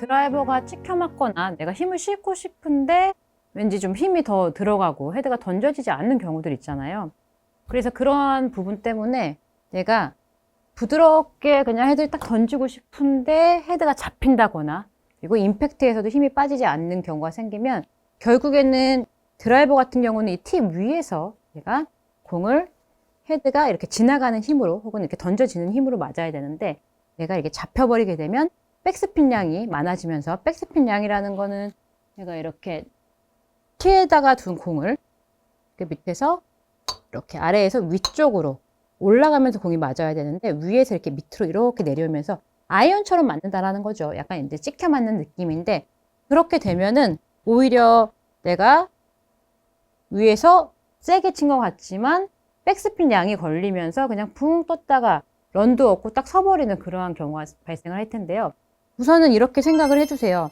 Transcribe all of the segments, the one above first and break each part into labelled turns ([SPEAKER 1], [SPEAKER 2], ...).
[SPEAKER 1] 드라이버가 찍혀 맞거나 내가 힘을 싣고 싶은데 왠지 좀 힘이 더 들어가고 헤드가 던져지지 않는 경우들 있잖아요. 그래서 그러한 부분 때문에 내가 부드럽게 그냥 헤드를 딱 던지고 싶은데 헤드가 잡힌다거나 그리고 임팩트에서도 힘이 빠지지 않는 경우가 생기면 결국에는 드라이버 같은 경우는 이 티 위에서 내가 공을 헤드가 이렇게 지나가는 힘으로 혹은 이렇게 던져지는 힘으로 맞아야 되는데 내가 이렇게 잡혀버리게 되면 백스핀 양이 많아지면서 백스핀 양이라는 거는 내가 이렇게 티에다가 둔 공을 이렇게 밑에서 이렇게 아래에서 위쪽으로 올라가면서 공이 맞아야 되는데 위에서 이렇게 밑으로 이렇게 내려오면서 아이언처럼 맞는다라는 거죠. 약간 이제 찍혀 맞는 느낌인데 그렇게 되면은 오히려 내가 위에서 세게 친 것 같지만 백스핀 양이 걸리면서 그냥 붕 떴다가 런도 없고 딱 서버리는 그러한 경우가 발생을 할 텐데요. 우선은 이렇게 생각을 해주세요.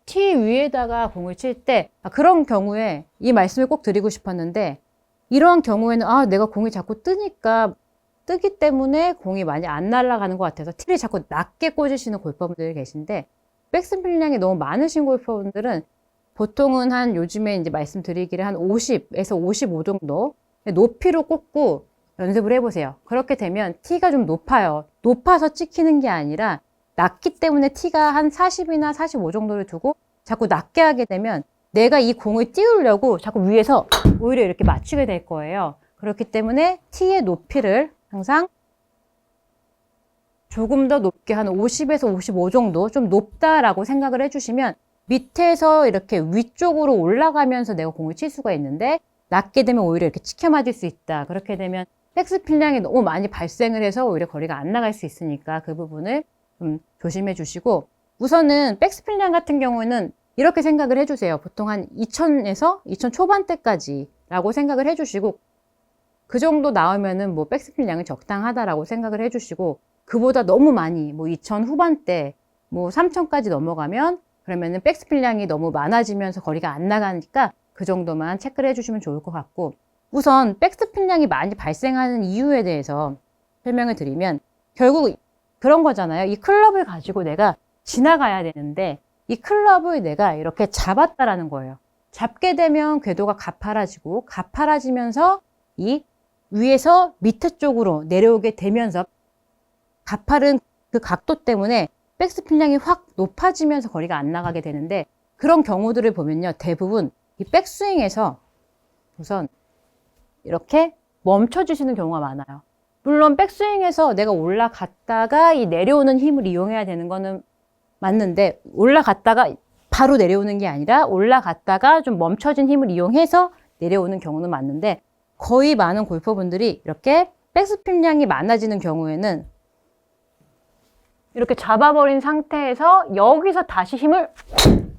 [SPEAKER 1] 티 위에다가 공을 칠 때 그런 경우에 이 말씀을 꼭 드리고 싶었는데 이러한 경우에는 내가 공이 자꾸 뜨기 때문에 공이 많이 안 날아가는 것 같아서 티를 자꾸 낮게 꽂으시는 골퍼분들이 계신데 백스핀 양이 너무 많으신 골퍼분들은 보통은 한 요즘에 이제 말씀드리기를 한 50에서 55 정도 높이로 꽂고 연습을 해보세요. 그렇게 되면 티가 좀 높아요. 높아서 찍히는 게 아니라 낮기 때문에 티가 한 40이나 45 정도를 두고 자꾸 낮게 하게 되면 내가 이 공을 띄우려고 자꾸 위에서 오히려 이렇게 맞추게 될 거예요. 그렇기 때문에 티의 높이를 항상 조금 더 높게 한 50에서 55 정도 좀 높다라고 생각을 해주시면 밑에서 이렇게 위쪽으로 올라가면서 내가 공을 칠 수가 있는데 낮게 되면 오히려 이렇게 찍혀 맞을 수 있다. 그렇게 되면 백스핀량이 너무 많이 발생을 해서 오히려 거리가 안 나갈 수 있으니까 그 부분을 좀 조심해 주시고 우선은 백스핀량 같은 경우는 이렇게 생각을 해주세요. 보통 한 2000에서 2000 초반대까지 라고 생각을 해주시고 그 정도 나오면은 뭐 백스핀량이 적당하다라고 생각을 해주시고 그보다 너무 많이 뭐 2000 후반대 뭐 3000까지 넘어가면 그러면은 백스핀량이 너무 많아지면서 거리가 안 나가니까 그 정도만 체크를 해주시면 좋을 것 같고 우선 백스핀량이 많이 발생하는 이유에 대해서 설명을 드리면 결국 그런 거잖아요. 이 클럽을 가지고 내가 지나가야 되는데 이 클럽을 내가 이렇게 잡았다라는 거예요. 잡게 되면 궤도가 가파라지고 가파라지면서 이 위에서 밑에 쪽으로 내려오게 되면서 가파른 그 각도 때문에 백스핀량이 확 높아지면서 거리가 안 나가게 되는데 그런 경우들을 보면요. 대부분 이 백스윙에서 우선 이렇게 멈춰주시는 경우가 많아요. 물론 백스윙에서 내가 올라갔다가 이 내려오는 힘을 이용해야 되는 거는 맞는데 올라갔다가 바로 내려오는 게 아니라 올라갔다가 좀 멈춰진 힘을 이용해서 내려오는 경우는 맞는데 거의 많은 골퍼분들이 이렇게 백스핀량이 많아지는 경우에는 이렇게 잡아버린 상태에서 여기서 다시 힘을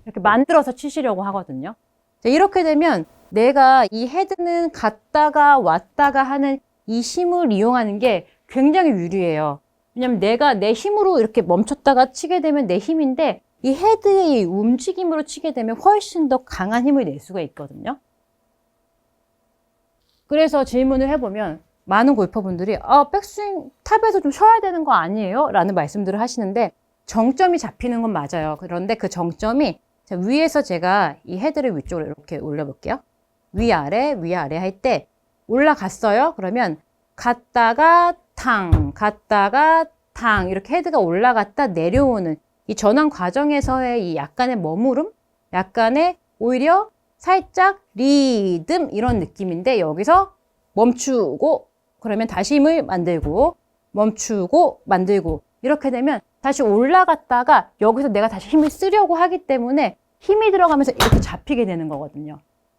[SPEAKER 1] 이렇게 만들어서 치시려고 하거든요. 이렇게 되면 내가 이 헤드는 갔다가 왔다가 하는 이 힘을 이용하는 게 굉장히 유리해요. 왜냐면 내가 내 힘으로 이렇게 멈췄다가 치게 되면 내 힘인데 이 헤드의 이 움직임으로 치게 되면 훨씬 더 강한 힘을 낼 수가 있거든요. 그래서 질문을 해보면 많은 골퍼분들이 백스윙 탑에서 좀 쉬어야 되는 거 아니에요? 라는 말씀들을 하시는데 정점이 잡히는 건 맞아요. 그런데 그 정점이 위에서 제가 이 헤드를 위쪽으로 이렇게 올려볼게요. 위아래 위아래 할 때 올라갔어요. 그러면 갔다가 갔다가 이렇게 헤드가 올라갔다 내려오는 이 전환 과정에서의 이 약간의 머무름, 약간의 오히려 살짝 리듬 이런 느낌인데 여기서 멈추고 그러면 다시 힘을 만들고 멈추고 만들고 이렇게 되면 다시 올라갔다가 여기서 내가 다시 힘을 쓰려고 하기 때문에 힘이 들어가면서 이렇게 잡히게 되는 거거든요.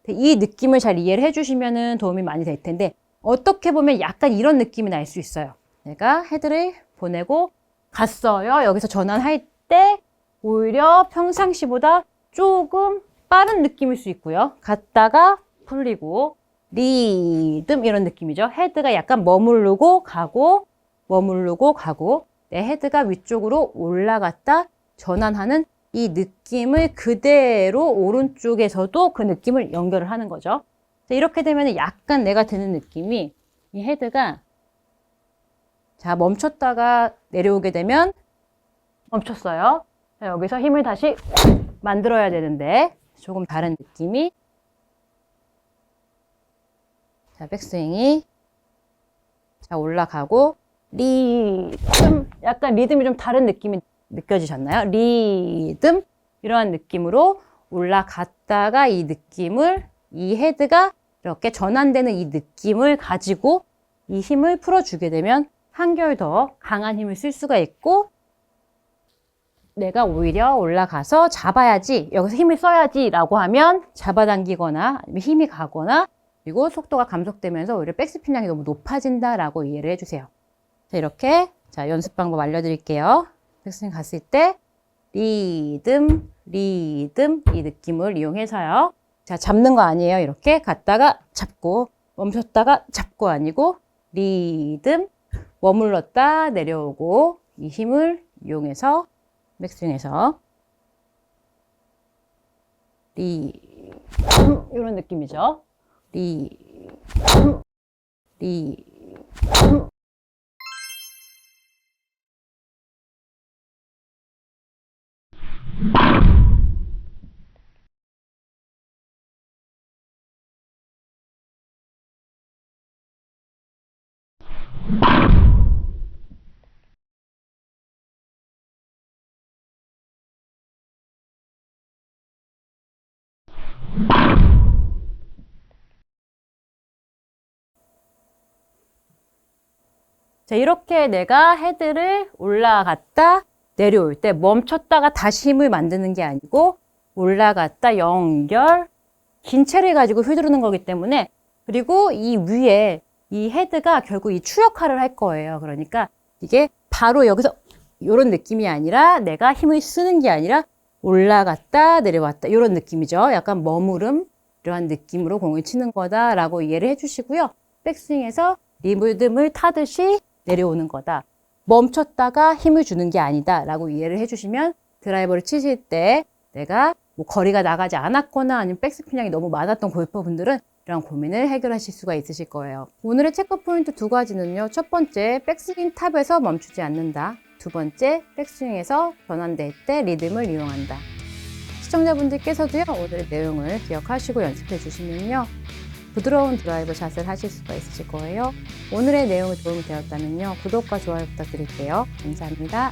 [SPEAKER 1] 이 느낌을 잘 이해를 해주시면 도움이 많이 될 텐데 어떻게 보면 약간 이런 느낌이 날 수 있어요. 내가 헤드를 보내고 갔어요. 여기서 전환할 때 오히려 평상시보다 조금 빠른 느낌일 수 있고요. 갔다가 풀리고 리듬 이런 느낌이죠. 헤드가 약간 머무르고 가고 내 헤드가 위쪽으로 올라갔다 전환하는 이 느낌을 그대로 오른쪽에서도 그 느낌을 연결을 하는 거죠. 이렇게 되면 약간 내가 드는 느낌이 이 헤드가 자 멈췄다가 내려오게 되면 멈췄어요. 자, 여기서 힘을 다시 만들어야 되는데 조금 다른 느낌이. 자, 백스윙이 자 올라가고 리듬, 약간 리듬이 좀 다른 느낌이 느껴지셨나요? 리듬 이러한 느낌으로 올라갔다가 이 느낌을, 이 헤드가 이렇게 전환되는 이 느낌을 가지고 이 힘을 풀어주게 되면 한결 더 강한 힘을 쓸 수가 있고, 내가 오히려 올라가서 잡아야지, 여기서 힘을 써야지 라고 하면 잡아당기거나 아니면 힘이 가거나, 그리고 속도가 감속되면서 오히려 백스핀량이 너무 높아진다 라고 이해를 해주세요. 자, 이렇게 자 연습 방법 알려드릴게요. 백스윙 갔을 때 리듬, 리듬 이 느낌을 이용해서요. 자, 잡는 거 아니에요. 이렇게 갔다가 잡고 멈췄다가 잡고 아니고 리듬, 머물렀다 내려오고 이 힘을 이용해서 백스윙에서 리듬 이런 느낌이죠. 리듬, 리듬. 자, 이렇게 내가 헤드를 올라갔다 내려올 때 멈췄다가 다시 힘을 만드는 게 아니고 올라갔다 연결, 긴 채를 가지고 휘두르는 거기 때문에, 그리고 이 위에 이 헤드가 결국 이 추 역할을 할 거예요. 그러니까 이게 바로 여기서 이런 느낌이 아니라 내가 힘을 쓰는 게 아니라 올라갔다 내려왔다 이런 느낌이죠. 약간 머무름 이러한 느낌으로 공을 치는 거다라고 이해를 해주시고요. 백스윙에서 리듬을 타듯이 내려오는 거다. 멈췄다가 힘을 주는 게 아니다 라고 이해를 해주시면 드라이버를 치실 때 내가 뭐 거리가 나가지 않았거나 아니면 백스핀량이 너무 많았던 골퍼분들은 이런 고민을 해결하실 수가 있으실 거예요. 오늘의 체크 포인트 두 가지는요. 첫 번째, 백스윙 탑에서 멈추지 않는다. 두 번째, 백스윙에서 전환될 때 리듬을 이용한다. 시청자분들께서도요, 오늘의 내용을 기억하시고 연습해 주시면요, 부드러운 드라이버 샷을 하실 수가 있으실 거예요. 오늘의 내용이 도움이 되었다면요, 구독과 좋아요 부탁드릴게요. 감사합니다.